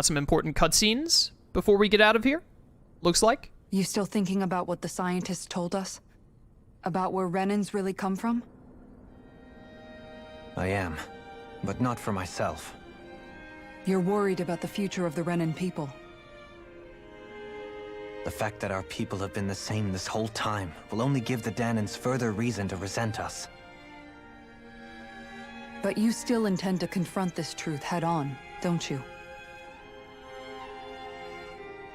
Got some important cutscenes before we get out of here, looks like. You still thinking about what the scientists told us? About where Renans really come from? I am, but not for myself. You're worried about the future of the Renan people. The fact that our people have been the same this whole time will only give the Dahnans further reason to resent us. But you still intend to confront this truth head-on, don't you?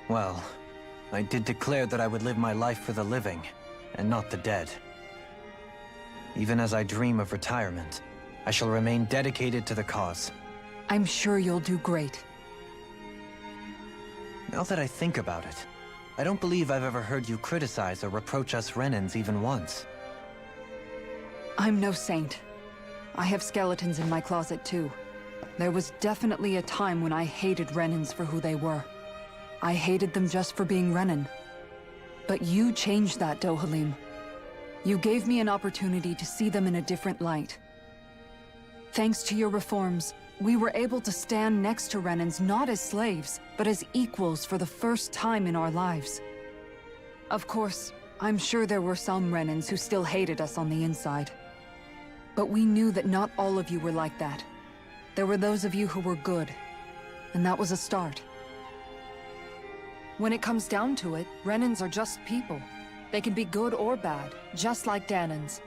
Well, I did declare that I would live my life for the living, and not the dead. Even as I dream of retirement, I shall remain dedicated to the cause. I'm sure you'll do great. Now that I think about it, I don't believe I've ever heard you criticize or reproach us Renans even once. I'm no saint. I have skeletons in my closet too. There was definitely a time when I hated Renans for who they were. I hated them just for being Renan. But you changed that, Dohalim. You gave me an opportunity to see them in a different light. Thanks to your reforms, we were able to stand next to Renans not as slaves, but as equals for the first time in our lives. Of course, I'm sure there were some Renans who still hated us on the inside. But we knew that not all of you were like that. There were those of you who were good, and that was a start. When it comes down to it, Renans are just people. They can be good or bad, just like Dahnans.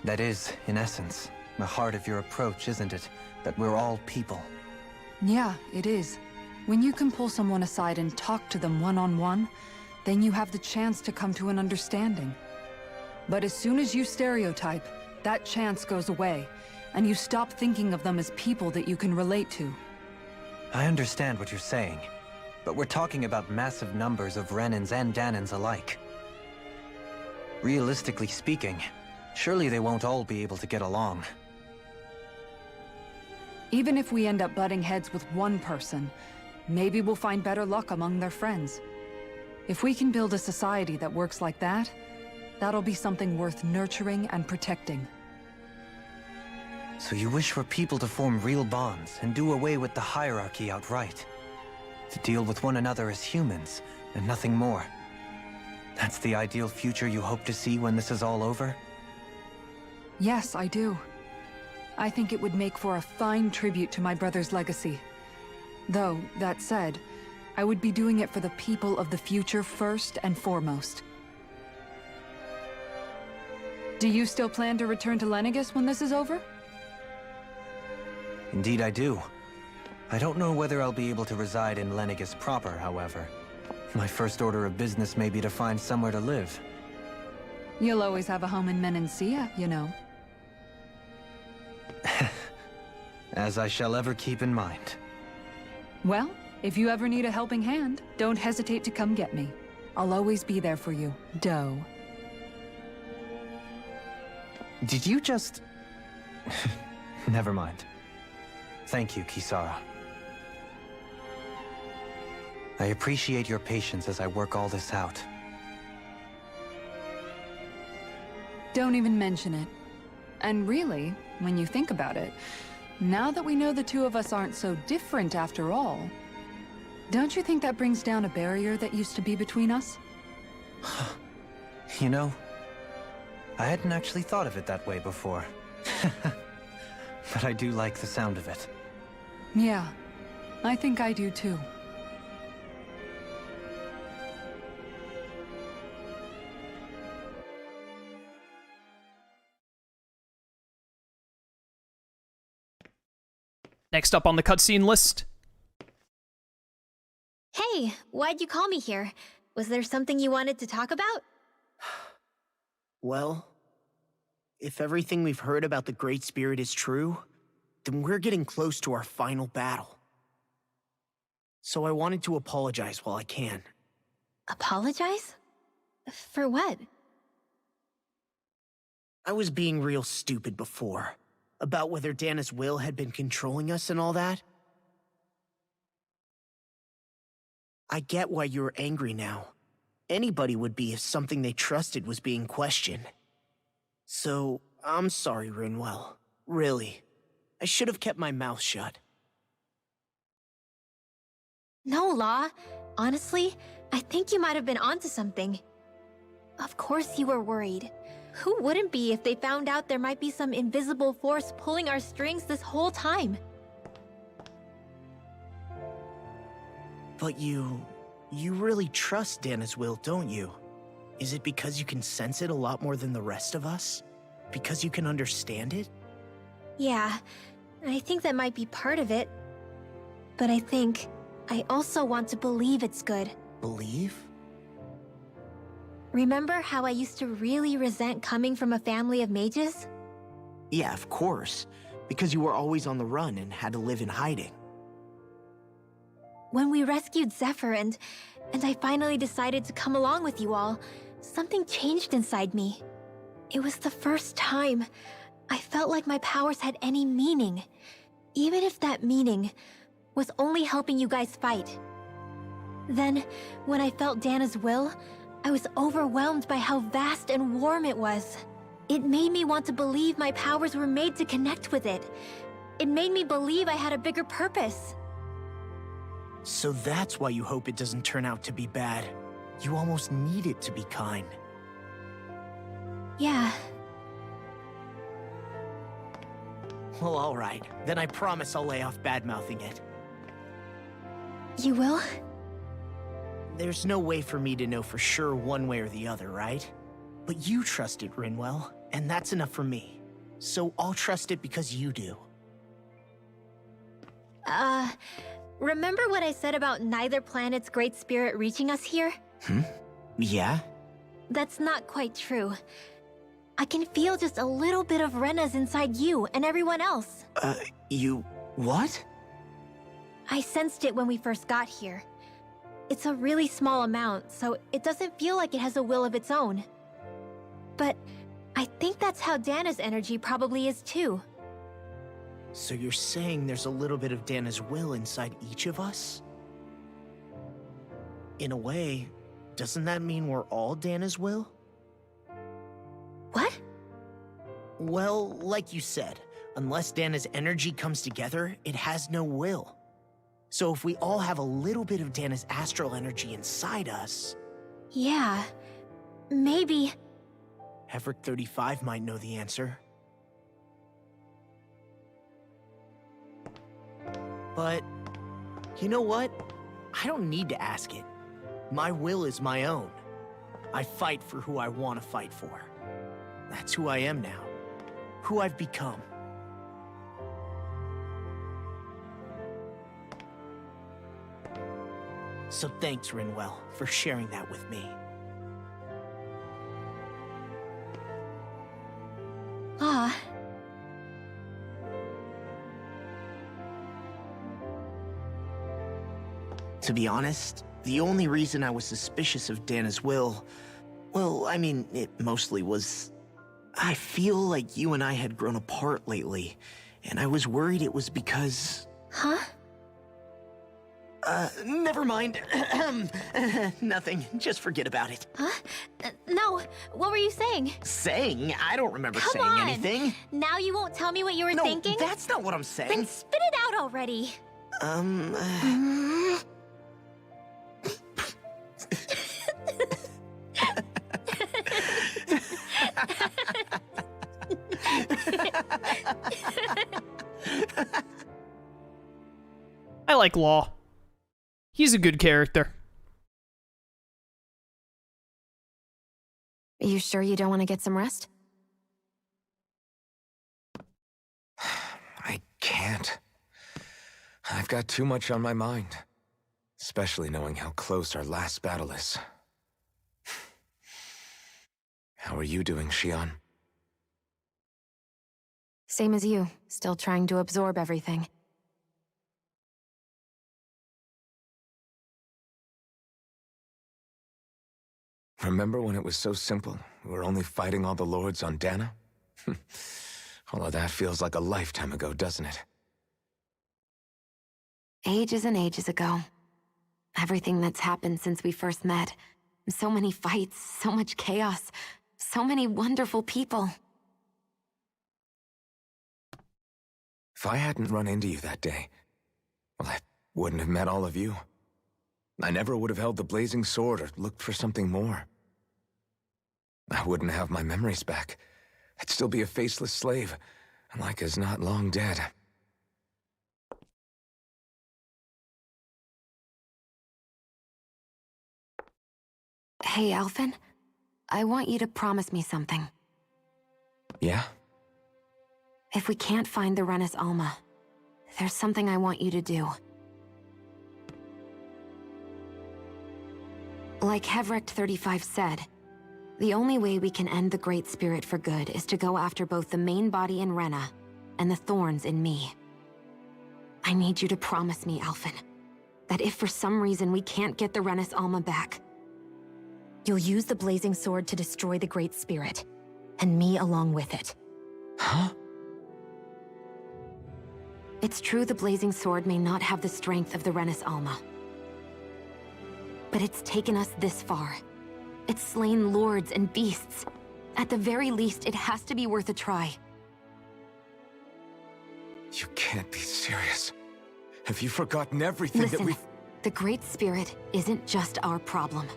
That is, in essence, the heart of your approach, isn't it? That we're all people. Yeah, it is. When you can pull someone aside and talk to them one-on-one, then you have the chance to come to an understanding. But as soon as you stereotype, that chance goes away, and you stop thinking of them as people that you can relate to. I understand what you're saying, but we're talking about massive numbers of Renans and Dahnans alike. Realistically speaking, surely they won't all be able to get along. Even if we end up butting heads with one person, maybe we'll find better luck among their friends. If we can build a society that works like that, that'll be something worth nurturing and protecting. So you wish for people to form real bonds and do away with the hierarchy outright? To deal with one another as humans, and nothing more? That's the ideal future you hope to see when this is all over? Yes, I do. I think it would make for a fine tribute to my brother's legacy. Though, that said, I would be doing it for the people of the future first and foremost. Do you still plan to return to Lenegis when this is over? Indeed I do. I don't know whether I'll be able to reside in Lenegis proper, however. My first order of business may be to find somewhere to live. You'll always have a home in Menancia, you know. As I shall ever keep in mind. Well, if you ever need a helping hand, don't hesitate to come get me. I'll always be there for you, Doe. Did you just... Never mind. Thank you, Kisara. I appreciate your patience as I work all this out. Don't even mention it. And really, when you think about it, now that we know the two of us aren't so different after all, don't you think that brings down a barrier that used to be between us? You know, I hadn't actually thought of it that way before. But I do like the sound of it. Yeah, I think I do too. Next up on the cutscene list. Hey, why'd you call me here? Was there something you wanted to talk about? Well, if everything we've heard about the Great Spirit is true, then we're getting close to our final battle. So I wanted to apologize while I can. Apologize? For what? I was being real stupid before, about whether Dana's will had been controlling us and all that. I get why you're angry now. Anybody would be if something they trusted was being questioned. So, I'm sorry, Rinwell. Really. I should have kept my mouth shut. No, Law. Honestly, I think you might have been onto something. Of course you were worried. Who wouldn't be if they found out there might be some invisible force pulling our strings this whole time? But you really trust Dana's will, don't you? Is it because you can sense it a lot more than the rest of us? Because you can understand it? Yeah, I think that might be part of it. But I also want to believe it's good. Believe? Remember how I used to really resent coming from a family of mages? Yeah, of course. Because you were always on the run and had to live in hiding. When we rescued Zephyr and I finally decided to come along with you all, something changed inside me. It was the first time I felt like my powers had any meaning, even if that meaning was only helping you guys fight. Then, when I felt Dana's will, I was overwhelmed by how vast and warm it was. It made me want to believe my powers were made to connect with it. It made me believe I had a bigger purpose. So that's why you hope it doesn't turn out to be bad. You almost need it to be kind. Yeah. Well, alright. Then I promise I'll lay off bad-mouthing it. You will? There's no way for me to know for sure one way or the other, right? But you trust it, Rinwell, and that's enough for me. So I'll trust it because you do. Remember what I said about neither planet's great spirit reaching us here? Yeah? That's not quite true. I can feel just a little bit of Rena's inside you and everyone else. You... what? I sensed it when we first got here. It's a really small amount, so it doesn't feel like it has a will of its own. But I think that's how Dana's energy probably is too. So you're saying there's a little bit of Dana's will inside each of us? In a way, doesn't that mean we're all Dana's will? What? Well, like you said, unless Dana's energy comes together, it has no will. So if we all have a little bit of Dana's astral energy inside us... Yeah, maybe... Hefric 35 might know the answer. But, you know what? I don't need to ask it. My will is my own. I fight for who I want to fight for. That's who I am now. Who I've become. So thanks, Rinwell, for sharing that with me. Ah. To be honest, the only reason I was suspicious of Dana's will, well, I mean, it mostly was... I feel like you and I had grown apart lately, and I was worried it was because... Huh? Never mind. Nothing. Just forget about it. Huh? No, what were you saying? Saying? I don't remember Come saying on. anything. Now you won't tell me what you were thinking? No, that's not what I'm saying. Then spit it out already. I like Law. He's a good character. Are you sure you don't want to get some rest? I can't. I've got too much on my mind. Especially knowing how close our last battle is. How are you doing, Xion? Same as you, still trying to absorb everything. Remember when it was so simple? We were only fighting all the lords on Dahna? All of that feels like a lifetime ago, doesn't it? Ages and ages ago. Everything that's happened since we first met. So many fights, so much chaos, so many wonderful people. If I hadn't run into you that day, well, I wouldn't have met all of you. I never would have held the blazing sword or looked for something more. I wouldn't have my memories back. I'd still be a faceless slave, like as not long dead. Hey, Alphen. I want you to promise me something. Yeah? If we can't find the Renas Alma, there's something I want you to do. Like Hevrect 35 said, the only way we can end the Great Spirit for good is to go after both the main body in Rena and the thorns in me. I need you to promise me, Alphen, that if for some reason we can't get the Renas Alma back, you'll use the blazing sword to destroy the Great Spirit, and me along with it. Huh? It's true the blazing sword may not have the strength of the Renas Alma. But it's taken us this far. It's slain lords and beasts. At the very least, it has to be worth a try. You can't be serious. Have you forgotten everything that Listen, we've... the Great Spirit isn't just our problem.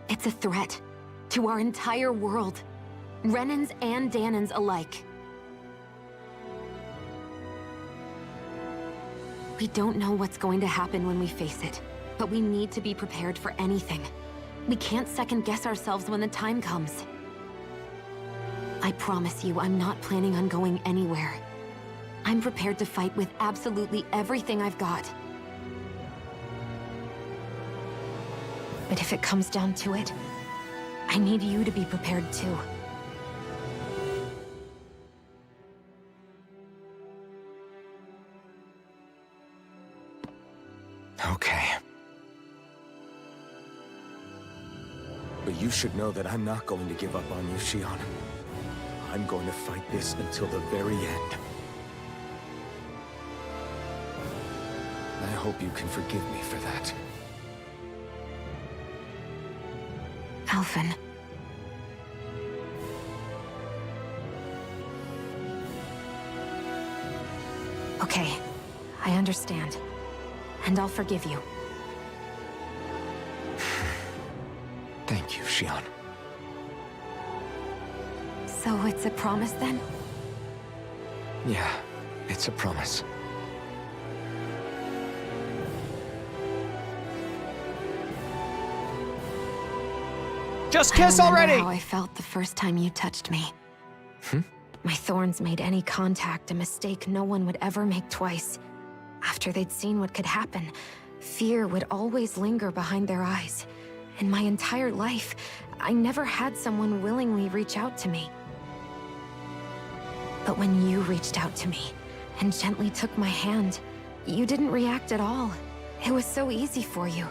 It's a threat to our entire world. Renans and Dahnans alike. We don't know what's going to happen when we face it, but we need to be prepared for anything. We can't second-guess ourselves when the time comes. I promise you, I'm not planning on going anywhere. I'm prepared to fight with absolutely everything I've got. But if it comes down to it, I need you to be prepared too. Okay. But you should know that I'm not going to give up on you, Shion. I'm going to fight this until the very end. I hope you can forgive me for that. Alphen. Okay, I understand. And I'll forgive you. Thank you, Shion. So it's a promise then? Yeah, it's a promise. Just kiss I remember already! how I felt the first time you touched me. Hmm? My thorns made any contact a mistake no one would ever make twice. After they'd seen what could happen, fear would always linger behind their eyes. In my entire life, I never had someone willingly reach out to me. But when you reached out to me and gently took my hand, you didn't react at all. It was so easy for you.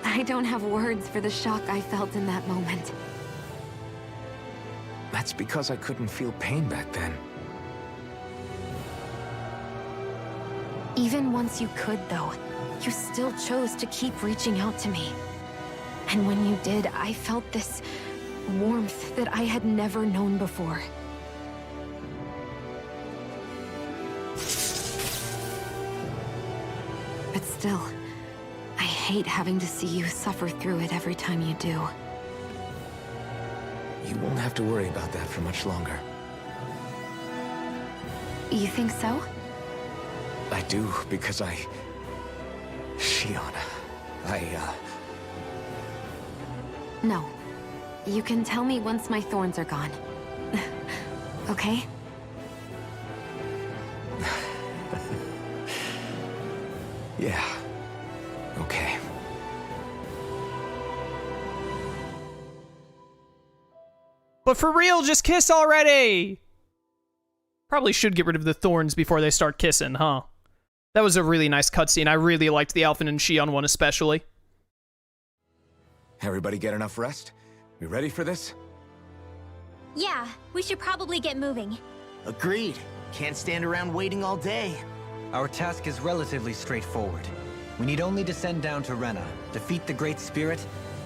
I don't have words for the shock I felt in that moment. That's because I couldn't feel pain back then. Even once you could, though, you still chose to keep reaching out to me. And when you did, I felt this warmth that I had never known before. But still, I hate having to see you suffer through it every time you do. You won't have to worry about that for much longer. You think so? I do, because Shion, No. You can tell me once my thorns are gone. Okay? Yeah. Okay. But for real, just kiss already! Probably should get rid of the thorns before they start kissing, huh? That was a really nice cutscene. I really liked the Alphen and Shion one especially. Everybody get enough rest? We ready for this? Yeah, we should probably get moving. Agreed. Can't stand around waiting all day. Our task is relatively straightforward. We need only descend down to Rena, defeat the Great Spirit,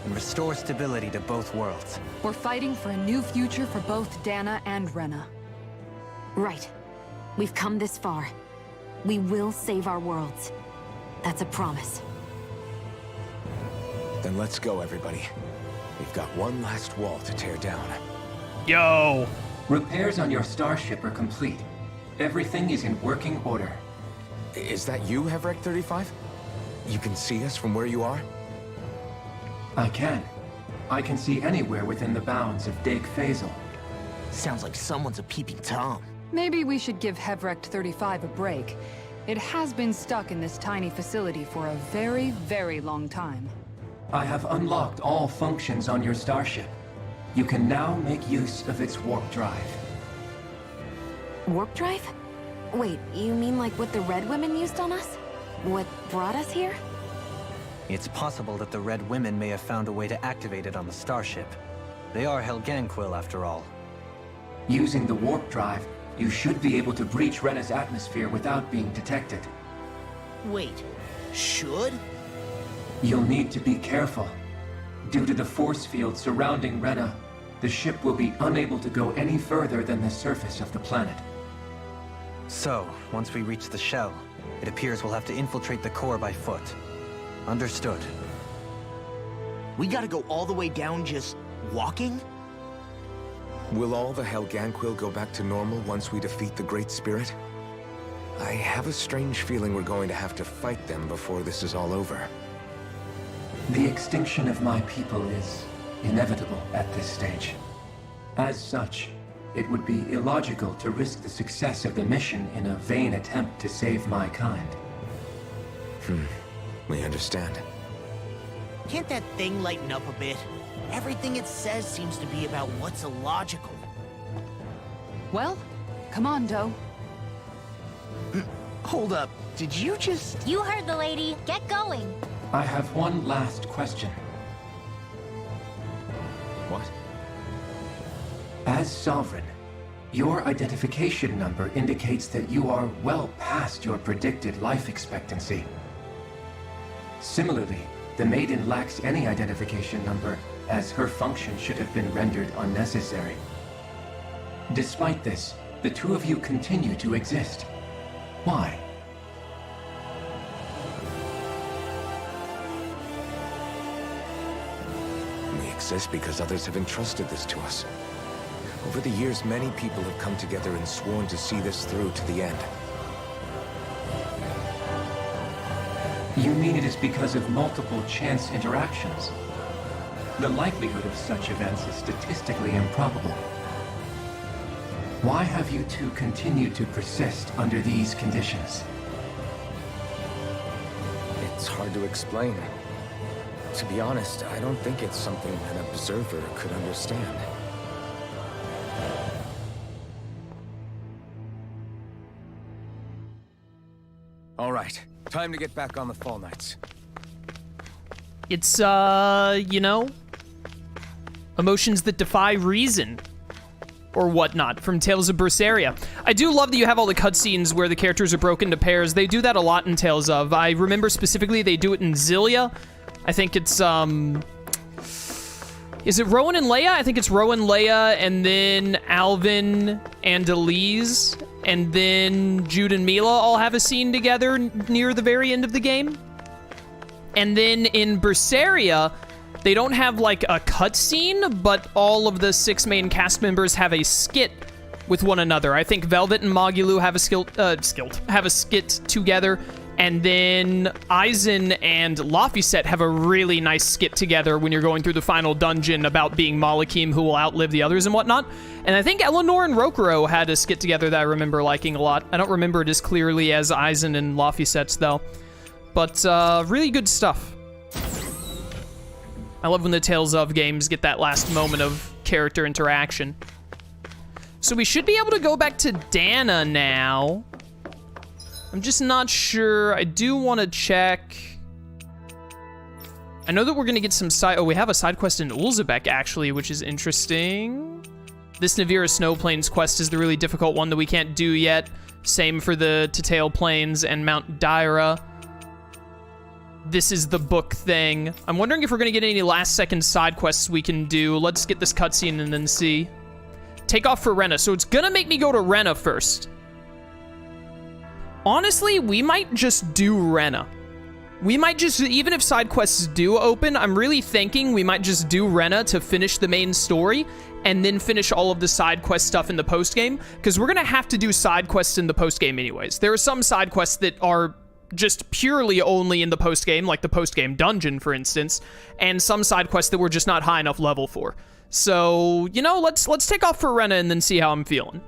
and restore stability to both worlds. We're fighting for a new future for both Dahna and Rena. Right. We've come this far. We will save our worlds. That's a promise. Then let's go, everybody. We've got one last wall to tear down. Yo! Repairs on your starship are complete. Everything is in working order. Is that you, Hevrek 35? You can see us from where you are? I can. I can see anywhere within the bounds of Dake Faisal. Sounds like someone's a peeping Tom. Maybe we should give Hevrect 35 a break. It has been stuck in this tiny facility for a very, very long time. I have unlocked all functions on your starship. You can now make use of its warp drive. Warp drive? Wait, you mean like what the Red Women used on us? What brought us here? It's possible that the Red Women may have found a way to activate it on the starship. They are Helganquil, after all. Using the warp drive, you should be able to breach Rena's atmosphere without being detected. Wait, should? You'll need to be careful. Due to the force field surrounding Rena, the ship will be unable to go any further than the surface of the planet. So, once we reach the shell, it appears we'll have to infiltrate the core by foot. Understood. We gotta go all the way down just walking? Will all the Helganquil go back to normal once we defeat the Great Spirit? I have a strange feeling we're going to have to fight them before this is all over. The extinction of my people is inevitable at this stage. As such, it would be illogical to risk the success of the mission in a vain attempt to save my kind. We understand. Can't that thing lighten up a bit? Everything it says seems to be about what's illogical. Well, come on, Doe. Hold up, did you just... You heard the lady. Get going. I have one last question. What? As Sovereign, your identification number indicates that you are well past your predicted life expectancy. Similarly, the Maiden lacks any identification number, as her function should have been rendered unnecessary. Despite this, the two of you continue to exist. Why? We exist because others have entrusted this to us. Over the years, many people have come together and sworn to see this through to the end. You mean it is because of multiple chance interactions? The likelihood of such events is statistically improbable. Why have you two continued to persist under these conditions? It's hard to explain. To be honest, I don't think it's something an observer could understand. All right, time to get back on the Fall Knights. It's, you know, emotions that defy reason. Or whatnot, from Tales of Berseria. I do love that you have all the cutscenes where the characters are broken to pairs. They do that a lot in Tales of. I remember specifically they do it in Xillia. I think it's, is it Rowan and Leia? I think it's Rowan, Leia, and then Alvin and Elise, and then Jude and Mila all have a scene together near the very end of the game. And then in Berseria, they don't have like a cutscene, but all of the 6 main cast members have a skit with one another. I think Velvet and Mogulu have a skit together, and then Aizen and Laphicet have a really nice skit together when you're going through the final dungeon about being Malakim who will outlive the others and whatnot. And I think Eleanor and Rokuro had a skit together that I remember liking a lot. I don't remember it as clearly as Aizen and Laphicet's though. But really good stuff. I love when the Tales of games get that last moment of character interaction. So we should be able to go back to Dahna now. I'm just not sure. I do want to check. I know that we're going to get some side... Oh, we have a side quest in Ulzebek, actually, which is interesting. This Navira Snow Plains quest is the really difficult one that we can't do yet. Same for the Tatail Plains and Mount Daira. This is the book thing. I'm wondering if we're going to get any last-second side quests we can do. Let's get this cutscene and then see. Take off for Rena. So it's going to make me go to Rena first. Honestly, we might just do Rena. we might just, even if side quests do open, I'm really thinking we might just do Rena to finish the main story and then finish all of the side quest stuff in the post-game, because we're gonna have to do side quests in the post-game anyways. There are some side quests that are just purely only in the post-game, like the post-game dungeon, for instance, and some side quests that we're just not high enough level for. So, you know, let's take off for Rena and then see how I'm feeling.